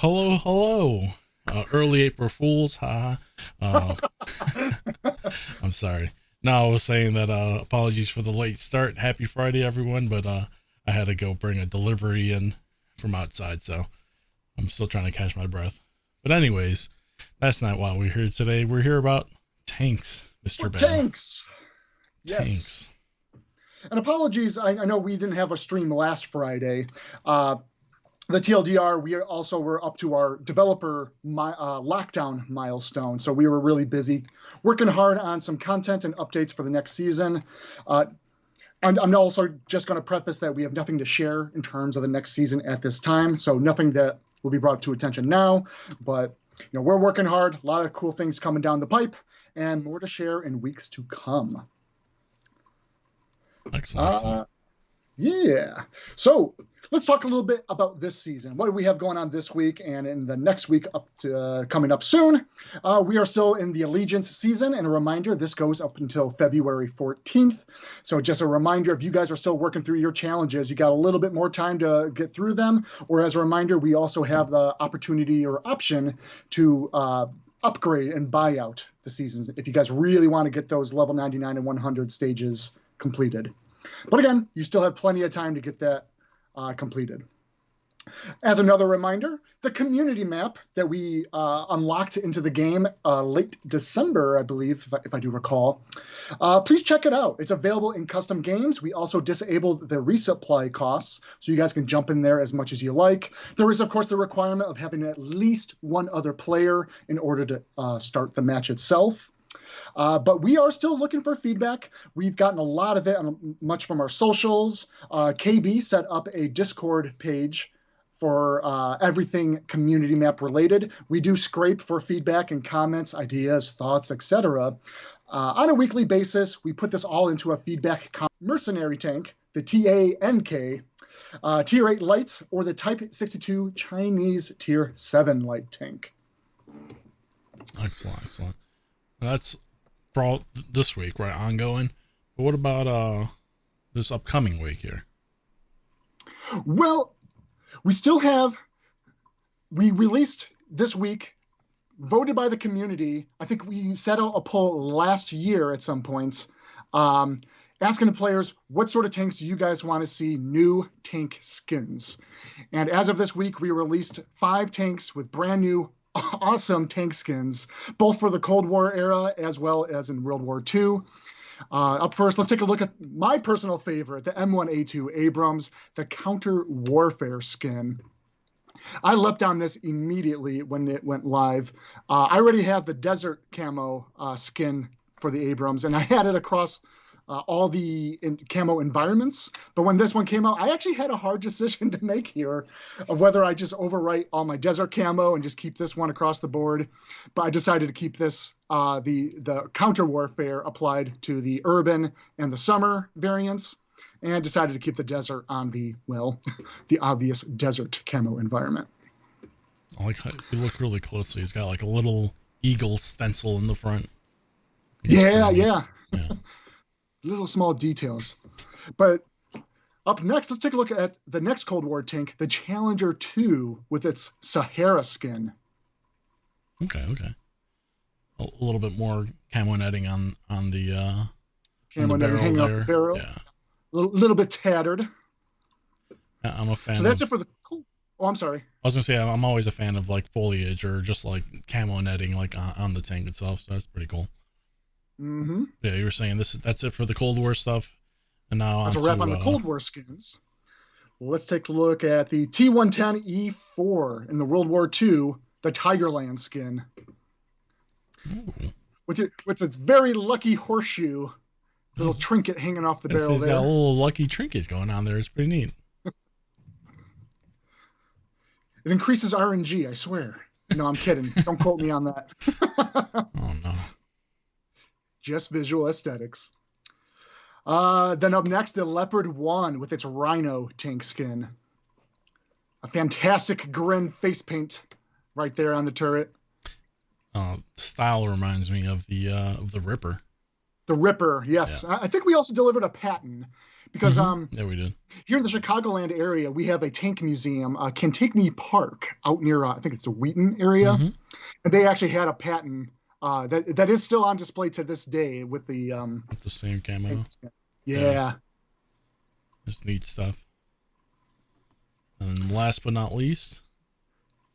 Hello, hello. Early April Fools, haha. Uh, I'm sorry. No, I was saying that apologies for the late start. Happy Friday, everyone, but I had to go bring a delivery in from outside, so I'm still trying to catch my breath. But anyways, that's not why we're here today. We're here about tanks, Mr. Bam. Tanks. Yes. Tanks. And apologies, I know we didn't have a stream last Friday. The TLDR, we also were up to our developer lockdown milestone. So we were really busy working hard on some content and updates for the next season. And I'm also just going to preface that we have nothing to share in terms of the next season at this time. So nothing that will be brought to attention now. But we're working hard. A lot of cool things coming down the pipe and more to share in weeks to come. Excellent. Yeah. So let's talk a little bit about this season. What do we have going on this week and in the next week up to coming up soon? We are still in the Allegiance season, and a reminder, this goes up until February 14th. So just a reminder, if you guys are still working through your challenges, you got a little bit more time to get through them. Or as a reminder, we also have the opportunity or option to upgrade and buy out the seasons if you guys really want to get those level 99 and 100 stages completed. But again, you still have plenty of time to get that completed. As another reminder, the community map that we unlocked into the game late December, I believe, if I do recall, please check it out. It's available in custom games. We also disabled the resupply costs, so you guys can jump in there as much as you like. There is, of course, the requirement of having at least one other player in order to start the match itself. But we are still looking for feedback. We've gotten a lot of it, much from our socials. KB set up a Discord page for everything community map related. We do scrape for feedback and comments, ideas, thoughts, etc. On a weekly basis, we put this all into a feedback mercenary tank, the TANK, Tier 8 light, or the Type 62 Chinese Tier 7 light tank. Excellent. That's for all this week, right? Ongoing. But what about this upcoming week here? Well, we released this week, voted by the community. I think we set out a poll last year at some points, asking the players, what sort of tanks do you guys want to see new tank skins? And as of this week, we released 5 tanks with brand new awesome tank skins, both for the Cold War era as well as in World War II. Up first, let's take a look at my personal favorite, the M1A2 Abrams, the counter warfare skin. I leapt on this immediately when it went live. I already have the desert camo skin for the Abrams, and I had it across all the camo environments. But when this one came out, I actually had a hard decision to make here of whether I just overwrite all my desert camo and just keep this one across the board. But I decided to keep this, the counter warfare applied to the urban and the summer variants, and decided to keep the desert on the obvious desert camo environment. I like how you look really closely. He's got like a little eagle stencil in the front. Yeah. Little small details. But up next, let's take a look at the next Cold War tank, the Challenger 2, with its Sahara skin. Okay. A little bit more camo netting on the camo netting hanging off the barrel. Yeah. A little bit tattered. Yeah, I'm a fan. So that's it for the cool. Oh, I'm sorry. I was gonna say I'm always a fan of like foliage or just like camo netting like on the tank itself. So that's pretty cool. Mm-hmm. Yeah, you were saying that's it for the Cold War stuff, and now that's a wrap on the Cold War skins. Well, let's take a look at the T110E4 in the World War II, the Tigerland skin. Ooh. With its very lucky horseshoe, little trinket hanging off the barrel there. Got a little lucky trinket going on there. It's pretty neat. It increases RNG, I swear. No, I'm kidding. Don't quote me on that. Oh no. Just visual aesthetics. Then up next, the Leopard 1 with its Rhino tank skin. A fantastic grin face paint right there on the turret. Style reminds me of the Ripper. The Ripper, yes. Yeah. I think we also delivered a patent, because Yeah, we did. here in the Chicagoland area, we have a tank museum, Kentucky Park, out near I think it's the Wheaton area, and they actually had a patent that is still on display to this day with the With the same camo. Yeah. Just neat stuff. And last but not least,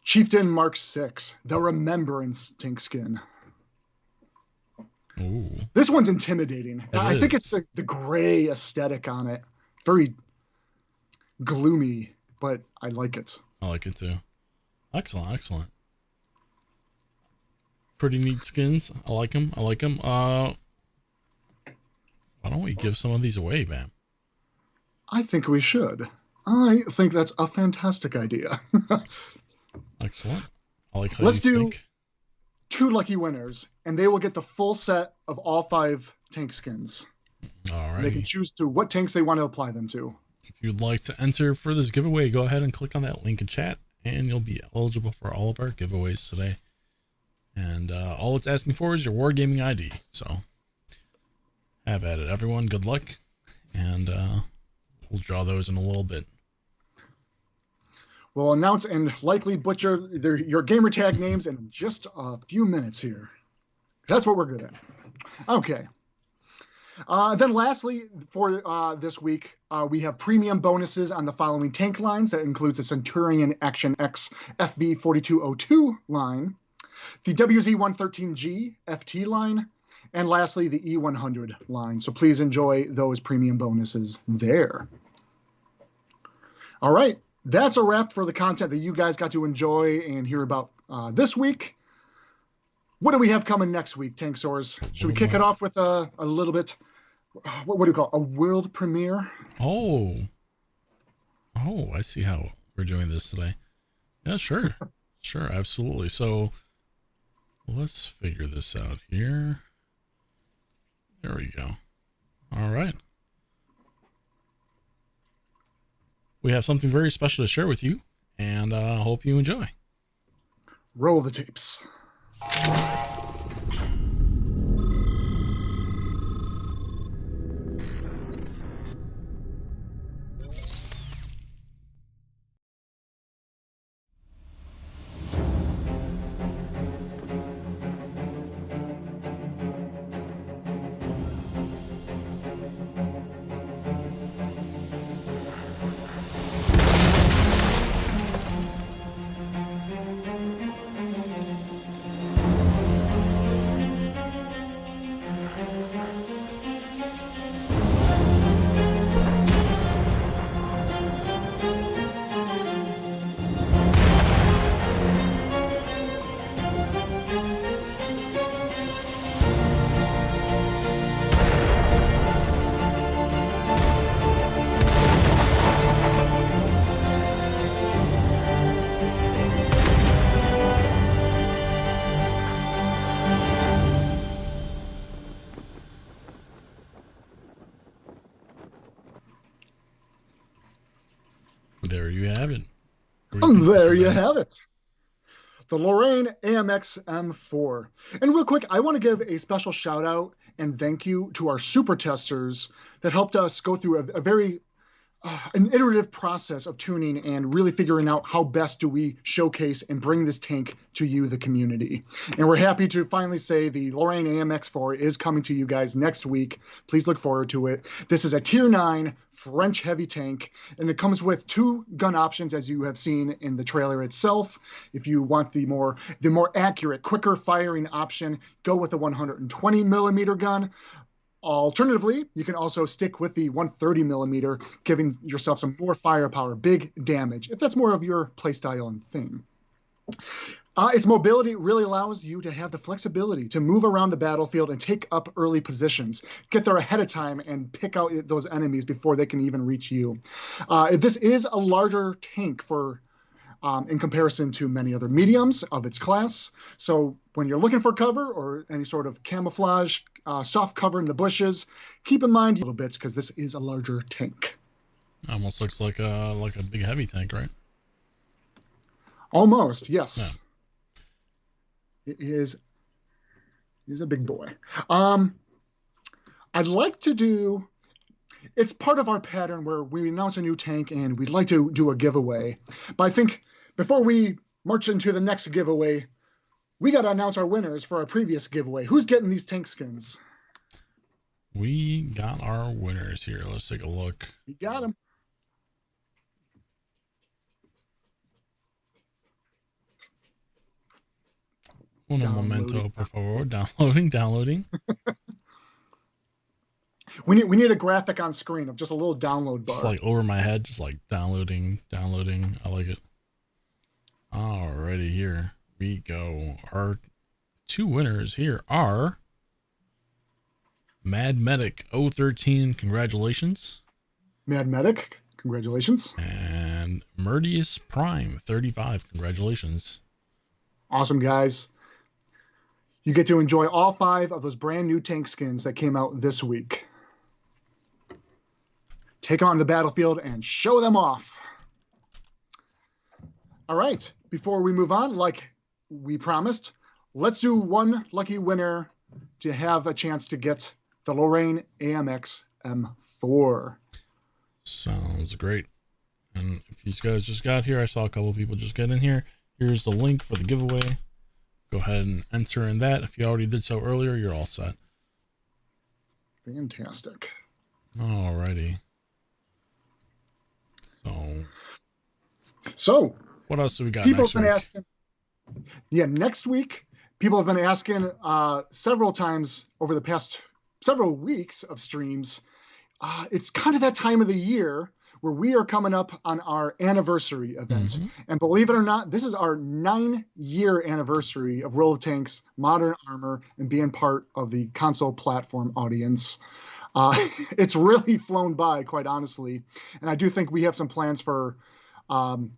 Chieftain Mark 6, the Remembrance tank skin. ooh, This one's intimidating. I think it's the gray aesthetic on it. Very gloomy, but I like it. I like it too. Excellent, excellent. Pretty neat skins. I like them. I like them. Why don't we give some of these away, Bam? I think we should. I think that's a fantastic idea. Excellent. I like how Let's you do think. 2 lucky winners, and they will get the full set of all 5 tank skins. All right. They can choose to what tanks they want to apply them to. If you'd like to enter for this giveaway, go ahead and click on that link in chat, and you'll be eligible for all of our giveaways today. And all it's asking for is your Wargaming ID. So have at it, everyone. Good luck. And we'll draw those in a little bit. We'll announce and likely butcher your gamer tag names in just a few minutes here. That's what we're good at. Okay. Then lastly, for this week, we have premium bonuses on the following tank lines. That includes the Centurion Action X FV4202 line, the WZ113G FT line, and lastly, the E100 line. So please enjoy those premium bonuses there. All right. That's a wrap for the content that you guys got to enjoy and hear about this week. What do we have coming next week, Tankz0rz? Should we kick it off with a little bit, what do you call it, a world premiere? Oh, I see how we're doing this today. Yeah, sure. Sure, absolutely. So let's figure this out here. There we go. All right. We have something very special to share with you, and I hope you enjoy. Roll the tapes. There you have it. And there you have it. The Lorraine AMX M4. And real quick, I want to give a special shout out and thank you to our super testers that helped us go through a very an iterative process of tuning and really figuring out how best do we showcase and bring this tank to you, the community. And we're happy to finally say the Lorraine AMX4 is coming to you guys next week. Please look forward to it. This is a Tier 9 French heavy tank, and it comes with 2 gun options, as you have seen in the trailer itself. If you want the more accurate, quicker firing option, go with the 120 millimeter gun. Alternatively, you can also stick with the 130 millimeter, giving yourself some more firepower, big damage, if that's more of your playstyle and thing. Its mobility really allows you to have the flexibility to move around the battlefield and take up early positions, get there ahead of time, and pick out those enemies before they can even reach you. This is a larger tank for in comparison to many other mediums of its class. So when you're looking for cover or any sort of camouflage, soft cover in the bushes, keep in mind a little bits because this is a larger tank. Almost looks like a big heavy tank, right? Almost, yes. Yeah. It is. He's a big boy. I'd like to do. it's part of our pattern where we announce a new tank and we'd like to do a giveaway. But I think before we march into the next giveaway, we got to announce our winners for our previous giveaway. Who's getting these tank skins? We got our winners here. Let's take a look. You got them. Un momento, por favor. Downloading. We need a graphic on screen of just a little download bar. Just like over my head, just like downloading. I like it. Alrighty, here we go. Our two winners here are Mad Medic 013, congratulations. Mad Medic, congratulations. And Murdius Prime 35, congratulations. Awesome, guys. You get to enjoy all 5 of those brand new tank skins that came out this week. Take on the battlefield and show them off. All right, before we move on, like we promised, let's do one lucky winner to have a chance to get the Lorraine AMX M4. Sounds great. And if these guys just got here, I saw a couple of people just get in here. Here's the link for the giveaway. Go ahead and enter in that. If you already did so earlier, you're all set. Fantastic. Alrighty. So what else do we got? People next have been week? asking. Yeah, next week, people have been asking several times over the past several weeks of streams. It's kind of that time of the year where we are coming up on our anniversary event. Mm-hmm. And believe it or not, this is our 9-year anniversary of World of Tanks, Modern Armor, and being part of the console platform audience. It's really flown by, quite honestly. And I do think we have some plans for some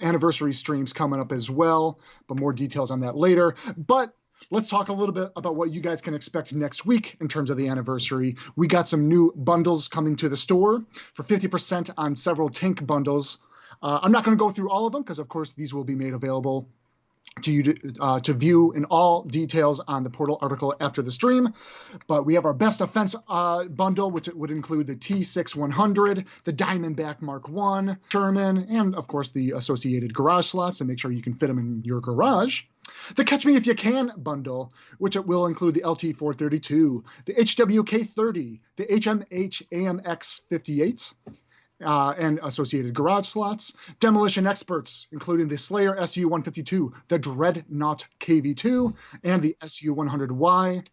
anniversary streams coming up as well, but more details on that later. But let's talk a little bit about what you guys can expect next week in terms of the anniversary. We got some new bundles coming to the store for 50% on several tank bundles. I'm not going to go through all of them because, of course, these will be made available to you to view in all details on the portal article after the stream. But we have our best offense bundle, which would include the T6100, the Diamondback Mark I, Sherman, and of course the associated garage slots to make sure you can fit them in your garage. The Catch Me If You Can bundle, which it will include the LT432, the HWK30, the HMH AMX 58, and associated garage slots, demolition experts, including the Slayer SU-152, the Dreadnought KV-2, and the SU-100Y,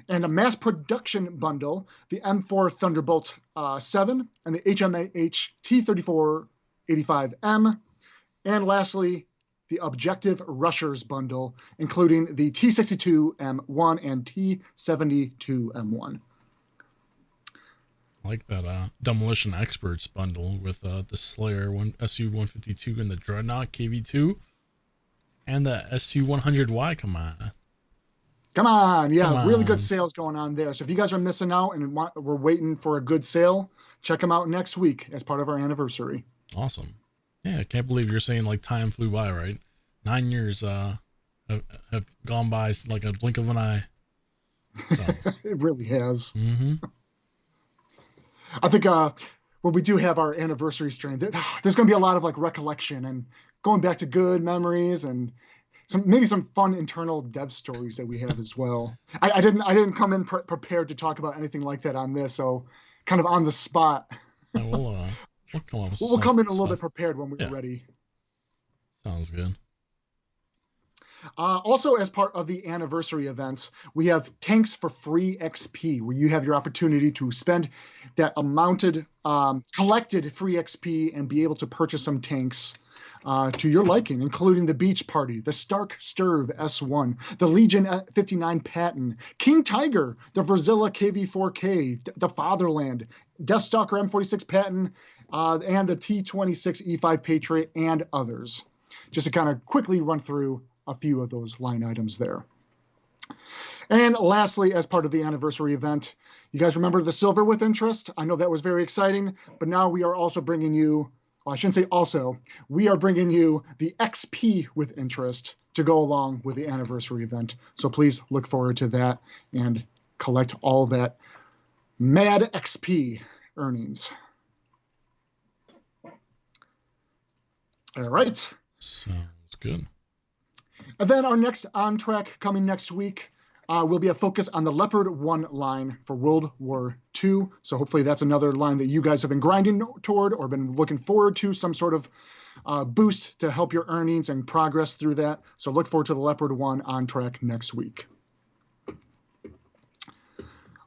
and a mass production bundle, the M4 Thunderbolt 7, and the HMH T-3485M, and lastly, the Objective Rushers bundle, including the T-62M1 and T-72M1. I like that demolition experts bundle with the Slayer SU-152 and the Dreadnought KV-2 and the SU-100Y. Come on, yeah, really good sales going on there. So if you guys are missing out and we're waiting for a good sale, check them out next week as part of our anniversary. Awesome. Yeah, I can't believe you're saying like time flew by, right? 9 years have gone by like a blink of an eye. So. It really has. Mm-hmm. I think when we do have our anniversary stream, there's going to be a lot of like recollection and going back to good memories and maybe some fun internal dev stories that we have as well. I didn't come in prepared to talk about anything like that on this, so kind of on the spot. Yeah, we'll come in a little bit prepared when we're ready. Sounds good. Also, as part of the anniversary events, we have Tanks for Free XP, where you have your opportunity to spend that collected free XP and be able to purchase some tanks to your liking, including the Beach Party, the Stark Sturv S1, the Legion 59 Patton, King Tiger, the Verzilla KV4K, the Fatherland, Deathstalker M46 Patton, and the T26 E5 Patriot, and others. Just to kind of quickly run through a few of those line items there. And lastly, as part of the anniversary event, you guys remember the silver with interest? I know that was very exciting, but now we are also bringing you, well, I shouldn't say also, we are bringing you the XP with interest to go along with the anniversary event. So please look forward to that and collect all that mad XP earnings. All right. Sounds good. And then our next on track coming next week will be a focus on the Leopard 1 line for World War II. So hopefully that's another line that you guys have been grinding toward or been looking forward to, some sort of boost to help your earnings and progress through that. So look forward to the Leopard 1 on track next week.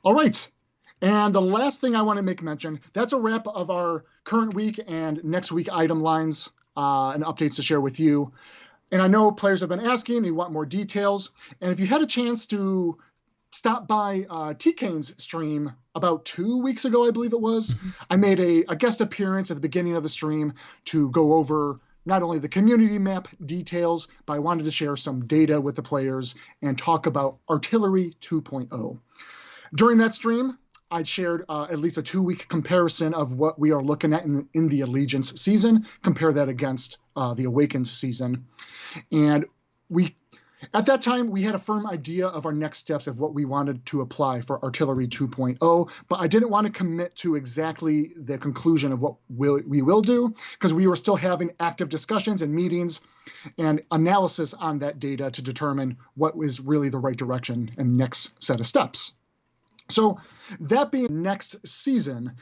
All right. And the last thing I want to make mention, that's a wrap of our current week and next week item lines and updates to share with you. And I know players have been asking, you want more details. And if you had a chance to stop by TK's stream about 2 weeks ago, I believe it was, I made a guest appearance at the beginning of the stream to go over not only the community map details, but I wanted to share some data with the players and talk about Artillery 2.0. During that stream, I shared at least a 2-week comparison of what we are looking at in the Allegiance season, compare that against the Awakened season. And at that time, we had a firm idea of our next steps of what we wanted to apply for Artillery 2.0, but I didn't want to commit to exactly the conclusion of what we will do, because we were still having active discussions and meetings and analysis on that data to determine what was really the right direction and next set of steps. So that being next season,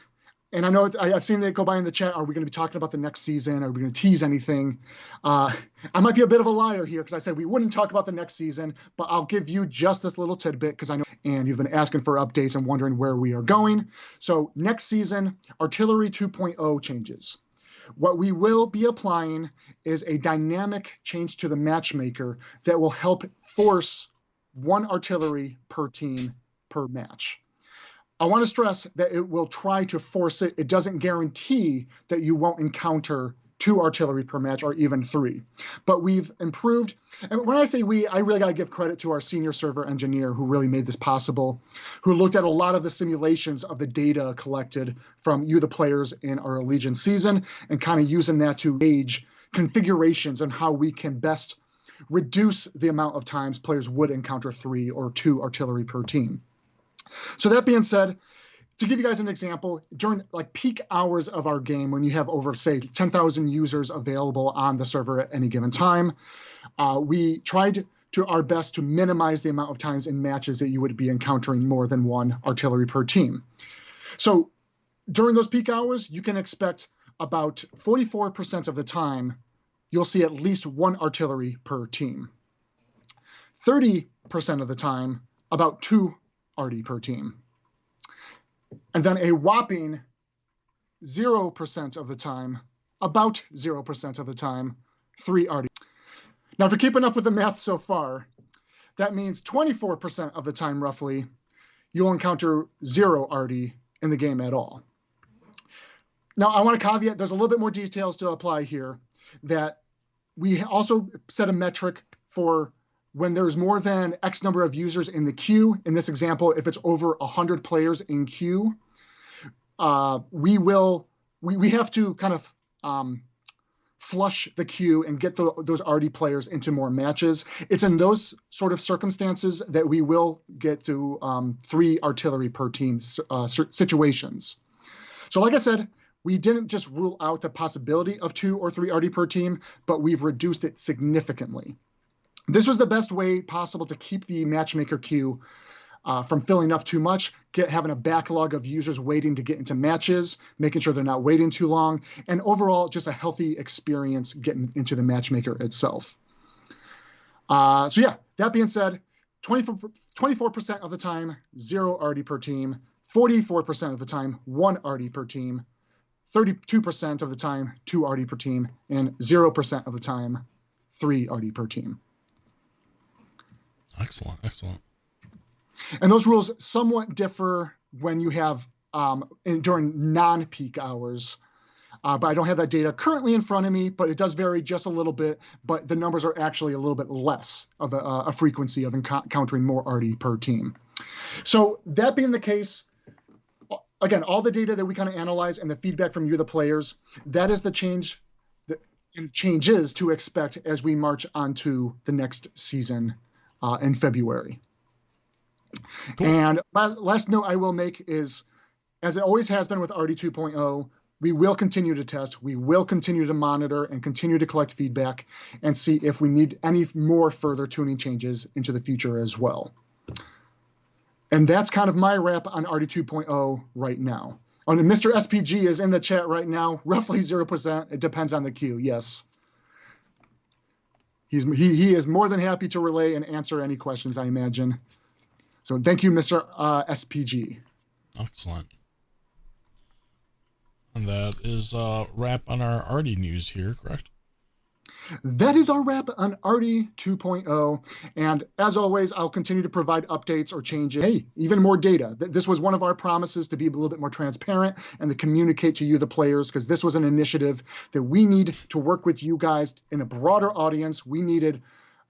and I know I've seen it go by in the chat, are we going to be talking about the next season? Are we going to tease anything? I might be a bit of a liar here because I said we wouldn't talk about the next season, but I'll give you just this little tidbit because I know, and you've been asking for updates and wondering where we are going. So next season, Artillery 2.0 changes. What we will be applying is a dynamic change to the matchmaker that will help force one artillery per team per match. I want to stress that it will try to force it. It doesn't guarantee that you won't encounter 2 artillery per match or even 3. But we've improved. And when I say we, I really got to give credit to our senior server engineer who really made this possible, who looked at a lot of the simulations of the data collected from you, the players, in our Allegiance season, and kind of using that to gauge configurations and how we can best reduce the amount of times players would encounter 3 or 2 artillery per team. So that being said, to give you guys an example, during like peak hours of our game, when you have over, say, 10,000 users available on the server at any given time, we tried to our best to minimize the amount of times in matches that you would be encountering more than 1 artillery per team. So during those peak hours, you can expect about 44% of the time you'll see at least 1 artillery per team. 30% of the time, about 2 arty per team. And then a whopping 0% of the time, about 0% of the time, 3 arty. Now, if you're keeping up with the math so far, that means 24% of the time, roughly, you'll encounter 0 arty in the game at all. Now, I want to caveat, there's a little bit more details to apply here, that we also set a metric for when there's more than X number of users in the queue. In this example, if it's over 100 players in queue, we have to kind of flush the queue and get those arty players into more matches. It's in those sort of circumstances that we will get to 3 artillery per team situations. So like I said, we didn't just rule out the possibility of 2 or 3 arty per team, but we've reduced it significantly. This was the best way possible to keep the matchmaker queue from filling up too much, having a backlog of users waiting to get into matches, making sure they're not waiting too long, and overall just a healthy experience getting into the matchmaker itself. So yeah, that being said, 24% of the time, 0 arty per team, 44% of the time, 1 arty per team, 32% of the time, 2 arty per team, and 0% of the time, 3 arty per team. Excellent, excellent. And those rules somewhat differ when you have during non-peak hours. But I don't have that data currently in front of me, but it does vary just a little bit. But the numbers are actually a little bit less of a frequency of encountering more arty per team. So that being the case, again, all the data that we kind of analyze and the feedback from you, the players, that is the changes to expect as we march onto the next season in February. Cool. And last note I will make is as it always has been with RD 2.0, we will continue to test, we will continue to monitor and continue to collect feedback and see if we need any more further tuning changes into the future as well. And that's kind of my wrap on RD 2.0 right now. Oh, and Mr. SPG is in the chat right now, roughly 0%. It depends on the queue, yes. He is more than happy to relay and answer any questions, I imagine. So thank you, Mr. SPG. Excellent. And that is a wrap on our RD news here, correct? That is our wrap on RD 2.0. And as always, I'll continue to provide updates or changes. Hey, even more data. This was one of our promises to be a little bit more transparent and to communicate to you, the players, because this was an initiative that we need to work with you guys in a broader audience. We needed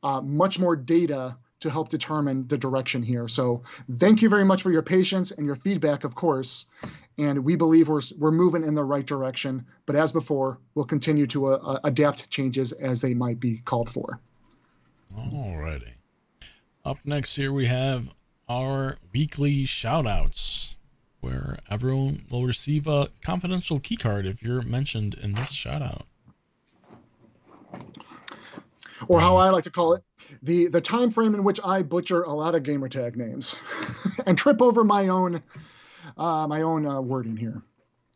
much more data to help determine the direction here. So thank you very much for your patience and your feedback, of course. And we believe we're moving in the right direction. But as before, we'll continue to adapt changes as they might be called for. Alrighty. Up next here, we have our weekly shout-outs, where everyone will receive a confidential keycard if you're mentioned in this shout-out. Or how I like to call it, the time frame in which I butcher a lot of gamertag names and trip over my own wording here.